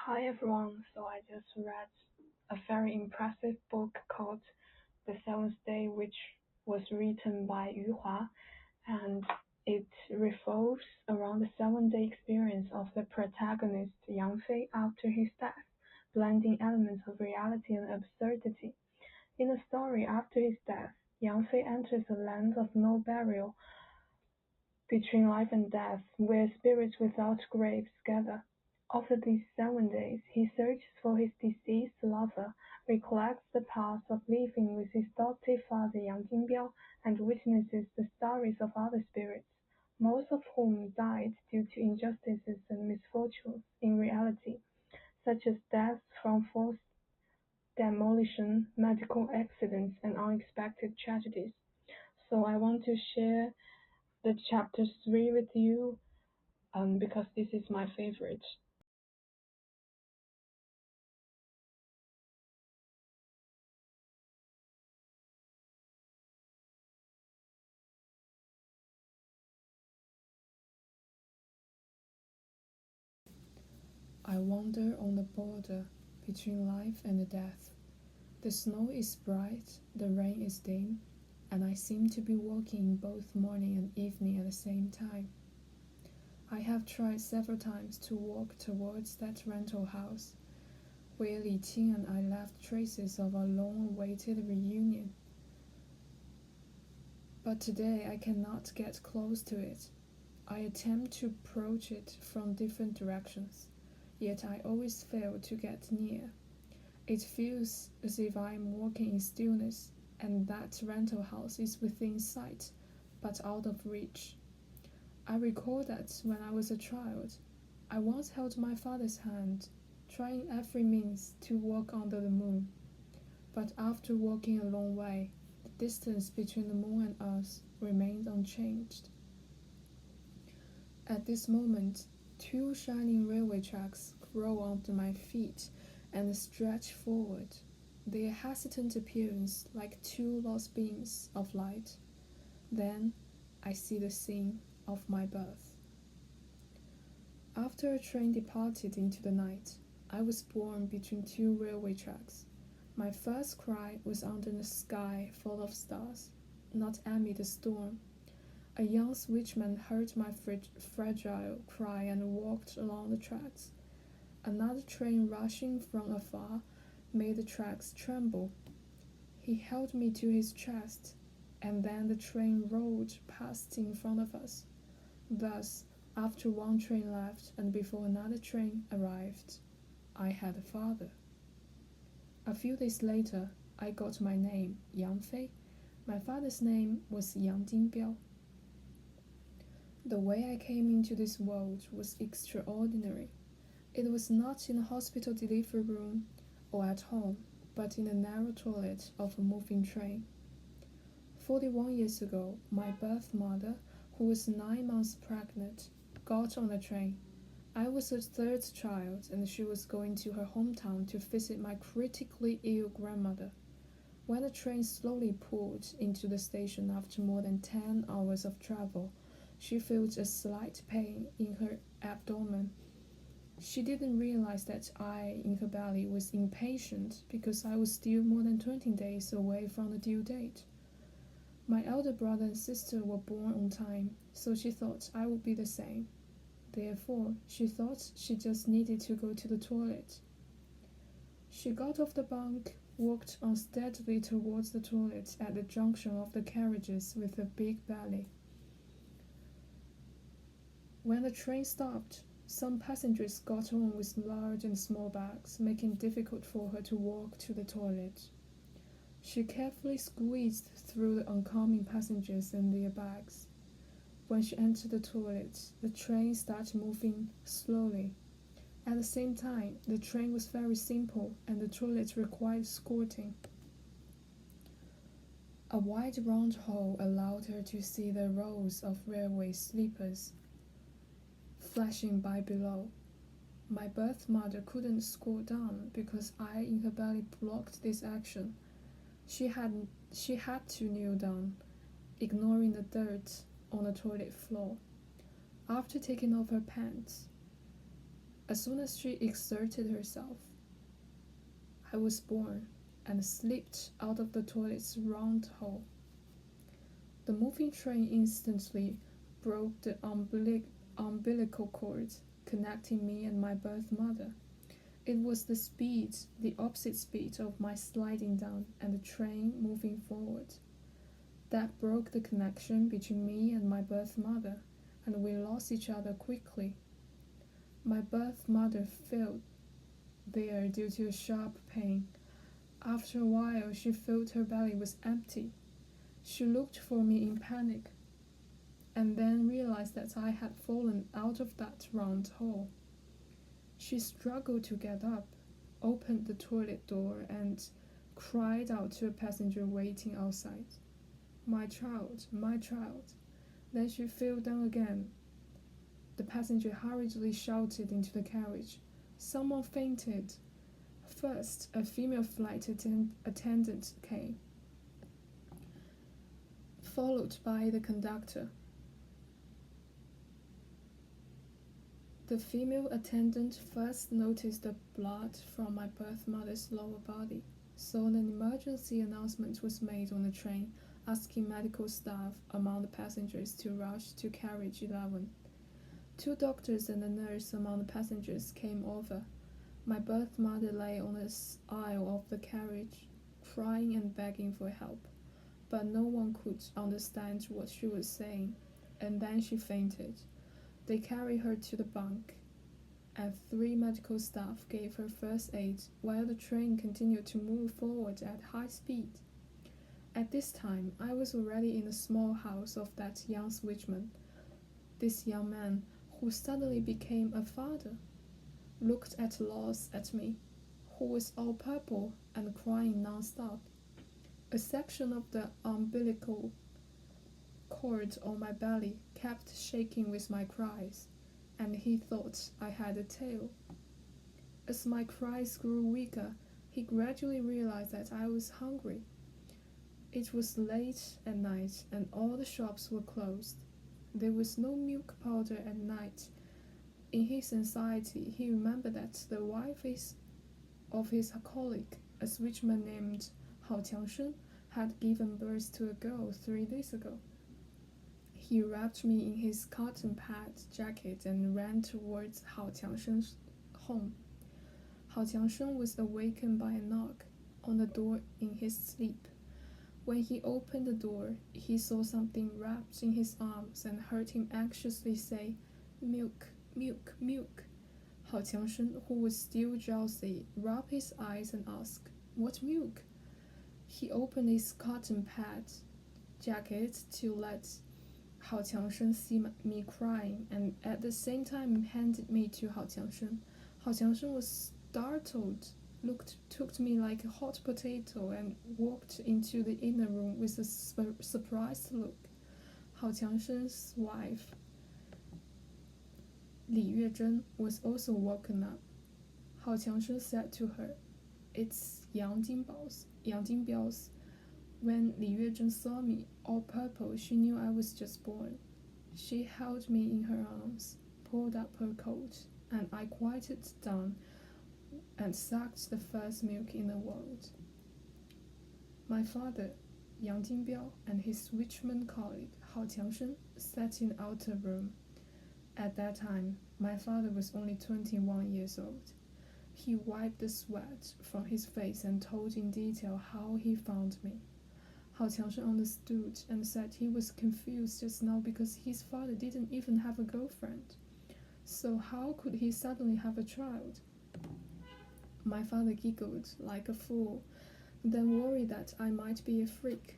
Hi everyone. So I just read a very impressive book called The Seventh Day, which was written by Yu Hua, and it revolves around the 7-day experience of the protagonist Yang Fei after his death, blending elements of reality and absurdity. In the story, after his death, Yang Fei enters a land of no burial, between life and death, where spirits without graves gather. After these 7 days, he searches for his deceased lover, recollects the past of living with his adoptive father Yang Jingbiao, and witnesses the stories of other spirits, most of whom died due to injustices and misfortunes in reality, such as deaths from forced demolition, medical accidents, and unexpected tragedies. So I want to share the chapter 3 with you because this is my favorite. I wander on the border between life and death. The snow is bright, the rain is dim, and I seem to be walking both morning and evening at the same time. I have tried several times to walk towards that rental house, where Li Qing and I left traces of our long-awaited reunion. But today I cannot get close to it. I attempt to approach it from different directions, yet I always fail to get near. It feels as if I am walking in stillness, and that rental house is within sight, but out of reach. I recall that when I was a child, I once held my father's hand, trying every means to walk under the moon. But after walking a long way, the distance between the moon and us remained unchanged. At this moment, two shining railway tracks grow under my feet and stretch forward, their hesitant appearance like two lost beams of light. Then I see the scene of my birth. After a train departed into the night, I was born between two railway tracks. My first cry was under a sky full of stars, not amid a storm. A young switchman heard my fragile cry and walked along the tracks. Another train rushing from afar made the tracks tremble. He held me to his chest, and then the train rolled past in front of us. Thus, after one train left and before another train arrived, I had a father. A few days later, I got my name, Yang Fei. My father's name was Yang Jingbiao. The way I came into this world was extraordinary. It was not in a hospital delivery room or at home, but in the narrow toilet of a moving train. 41 years ago, my birth mother, who was 9 months pregnant, got on the train. I was her third child, and she was going to her hometown to visit my critically ill grandmother. When the train slowly pulled into the station after more than 10 hours of travel, she felt a slight pain in her abdomen. She didn't realize that I, in her belly, was impatient because I was still more than 20 days away from the due date. My elder brother and sister were born on time, so she thought I would be the same. Therefore, she thought she just needed to go to the toilet. She got off the bunk, walked unsteadily towards the toilet at the junction of the carriages with a big belly. When the train stopped, some passengers got on with large and small bags, making it difficult for her to walk to the toilet. She carefully squeezed through the oncoming passengers and their bags. When she entered the toilet, the train started moving slowly. At the same time, the train was very simple and the toilet required squatting. A wide round hole allowed her to see the rows of railway sleepers flashing by below. My birth mother couldn't squat down because I in her belly blocked this action. She had to kneel down, ignoring the dirt on the toilet floor. After taking off her pants, As soon as she exerted herself, I was born and slipped out of the toilet's round hole. The moving train instantly broke the umbilical cord connecting me and my birth mother. It was the opposite speed of my sliding down and the train moving forward, that broke the connection between me and my birth mother, and we lost each other quickly. My birth mother fell there due to a sharp pain. After a while, she felt her belly was empty. She looked for me in panic, and then realized that I had fallen out of that round hole. She struggled to get up, opened the toilet door, and cried out to a passenger waiting outside, "My child, my child." Then she fell down again. The passenger hurriedly shouted into the carriage, "Someone fainted." First, a female flight attendant came, followed by the conductor. The female attendant first noticed the blood from my birth mother's lower body, so an emergency announcement was made on the train, asking medical staff among the passengers to rush to carriage 11. Two doctors and a nurse among the passengers came over. My birth mother lay on the aisle of the carriage, crying and begging for help, but no one could understand what she was saying, and then she fainted. They carried her to the bunk, and 3 medical staff gave her first aid while the train continued to move forward at high speed. At this time, I was already in the small house of that young switchman. This young man, who suddenly became a father, looked at loss at me, who was all purple and crying non-stop. A section of the umbilical cord on my belly kept shaking with my cries, and he thought I had a tail. As my cries grew weaker, he gradually realized that I was hungry. It was late at night, and all the shops were closed. There was no milk powder at night. In his anxiety, he remembered that the wife of his colleague, a switchman named Hao Qiangshen, had given birth to a girl 3 days ago. He wrapped me in his cotton pad jacket and ran towards Hao Qiangshen's home. Hao Qiangshen was awakened by a knock on the door in his sleep. When he opened the door, he saw something wrapped in his arms and heard him anxiously say, "Milk, milk, milk." Hao Qiangshen, who was still drowsy, rubbed his eyes and asked, "What milk?" He opened his cotton pad jacket to let Hao Qiangshen see me crying, and at the same time handed me to Hao Qiangshen. Hao Qiangshen was startled, took me like a hot potato, and walked into the inner room with a surprised look. Hao Qiangshen's wife, Li Yuezhen, was also woken up. Hao Qiangshen said to her, "It's Yang Jingbiao's." When Li Yuezhen saw me, all purple, she knew I was just born. She held me in her arms, pulled up her coat, and I quieted down and sucked the first milk in the world. My father, Yang Jingbiao, and his switchman colleague, Hao Qiangshen, sat in the outer room. At that time, my father was only 21 years old. He wiped the sweat from his face and told in detail how he found me. Hao Qiangshen understood and said he was confused just now because his father didn't even have a girlfriend. So how could he suddenly have a child? My father giggled like a fool, then worried that I might be a freak.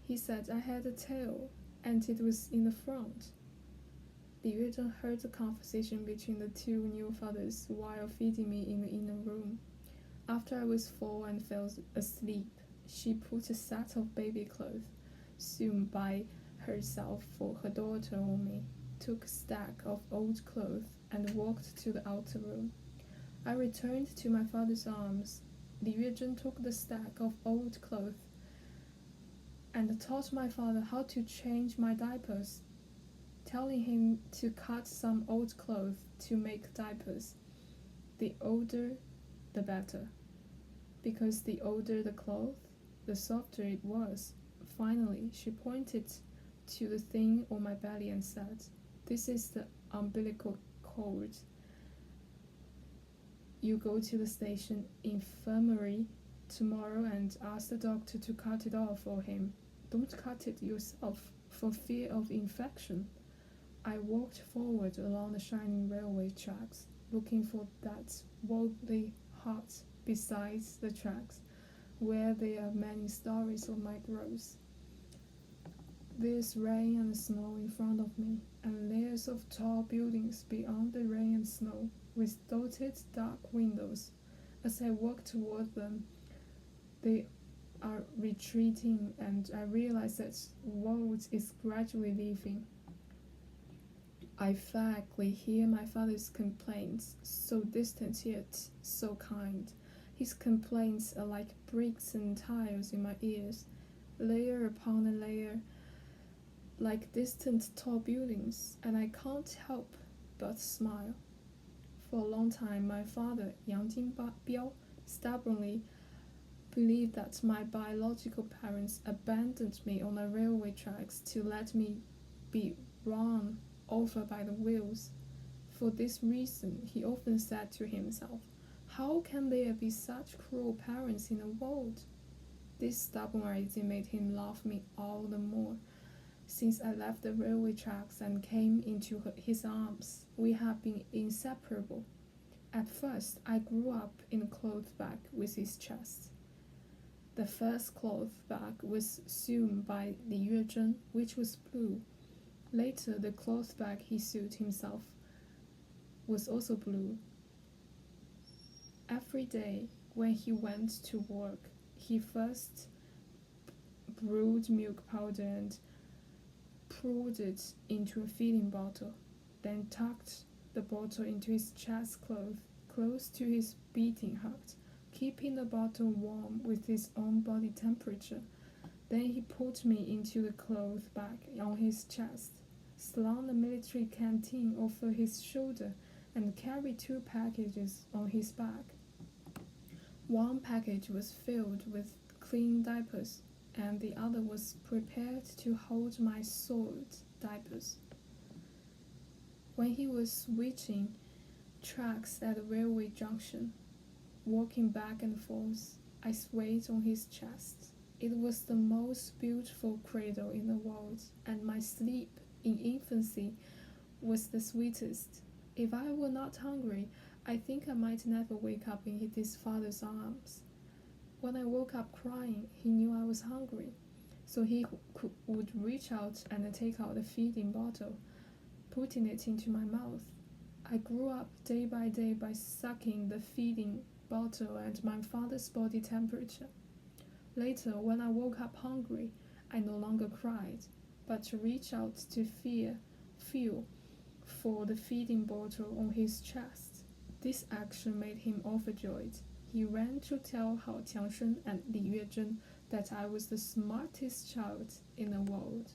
He said I had a tail, and it was in the front. Li Yuezhen heard the conversation between the 2 new fathers while feeding me in the inner room. After I was full and fell asleep, she put a set of baby clothes sewn by herself for her daughter on me, took a stack of old clothes, and walked to the outer room. I returned to my father's arms. Li Yuezhen took the stack of old clothes and taught my father how to change my diapers, telling him to cut some old clothes to make diapers. The older, the better, because the older the cloth, the softer it was. Finally, she pointed to the thing on my belly and said, "This is the umbilical cord. You go to the station infirmary tomorrow and ask the doctor to cut it off for him. Don't cut it yourself, for fear of infection." I walked forward along the shining railway tracks, looking for that wobbly hut beside the tracks, where there are many stories of my growth. There's rain and snow in front of me, and layers of tall buildings beyond the rain and snow, with dotted dark windows. As I walk toward them, they are retreating, and I realize that the world is gradually leaving. I vaguely hear my father's complaints, so distant yet so kind. His complaints are like bricks and tiles in my ears, layer upon a layer, like distant tall buildings, and I can't help but smile. For a long time, my father, Yang Jingbiao, stubbornly believed that my biological parents abandoned me on the railway tracks to let me be run over by the wheels. For this reason, he often said to himself, "How can there be such cruel parents in the world?" This stubborn idea made him love me all the more. Since I left the railway tracks and came into his arms, we have been inseparable. At first, I grew up in a cloth bag with his chest. The first cloth bag was sewn by Li Yuezhen, which was blue. Later, the cloth bag he sewed himself was also blue. Every day, when he went to work, he first brewed milk powder and poured it into a feeding bottle, then tucked the bottle into his chest cloth close to his beating heart, keeping the bottle warm with his own body temperature. Then he put me into the cloth bag on his chest, slung the military canteen over his shoulder, and carried 2 packages on his back. One package was filled with clean diapers, and the other was prepared to hold my soiled diapers. When he was switching tracks at the railway junction, walking back and forth, I swayed on his chest. It was the most beautiful cradle in the world, and my sleep in infancy was the sweetest. If I were not hungry, I think I might never wake up in his father's arms. When I woke up crying, he knew I was hungry, so he would reach out and take out the feeding bottle, putting it into my mouth. I grew up day by day by sucking the feeding bottle and my father's body temperature. Later, when I woke up hungry, I no longer cried, but reached out to feel for the feeding bottle on his chest. This action made him overjoyed. He ran to tell Hao Qiangshen and Li Yuezhen that I was the smartest child in the world.